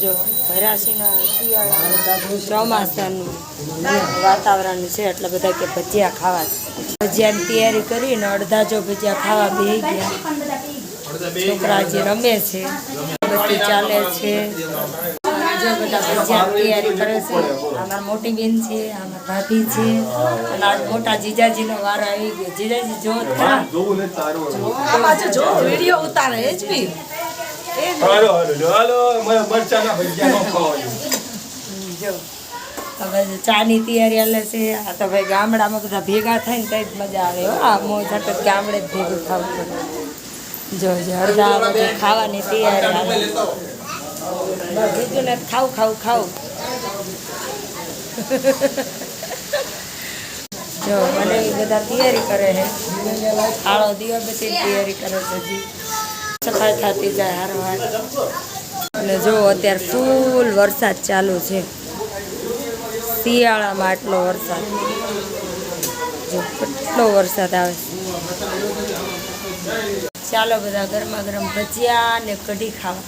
જો ભરાશીના શિયાળા ચોમાસાનું વાતાવરણ છે એટલે બધા કે ભજીયા ખાવા. ભજીયાની તૈયારી કરીને અડધા જો ભજીયા ખાવા બેસી ગયા. છોકરા જે રમે છે બધું ચાલે છે. જો બધા ભજીયા તૈયારી કરે છે. અમારા મોટી બેન છે, અમારા ભાભી છે અને આ મોટા જીજાજીનો વારો આવી ગયો. જીજાજી જો વિડીયો ઉતારે જ બી જો હવે ચાની તૈયારી હાલે છે. આ તો ભાઈ ગામડામાં બધા ભેગા થાય ને તો જ મજા આવે. આ મોજ હટત ગામડે જ ભેગું ખાવું પડે. જો અડધા બધું ખાવાની તૈયારી હાલે. બીજું ને ખાવું જો મને બધા તૈયારી કરે છે. આળો દીવાબત્તી તૈયારી કરે છે. હજી સફાઈ થતી જાય હારવાર. અને જો અત્યારે ફૂલ વરસાદ ચાલુ છે. શિયાળામાં આટલો વરસાદ, જો કેટલો વરસાદ આવે. ચાલો બધા ગરમા ગરમ ભજીયા ને કઢી ખાવા.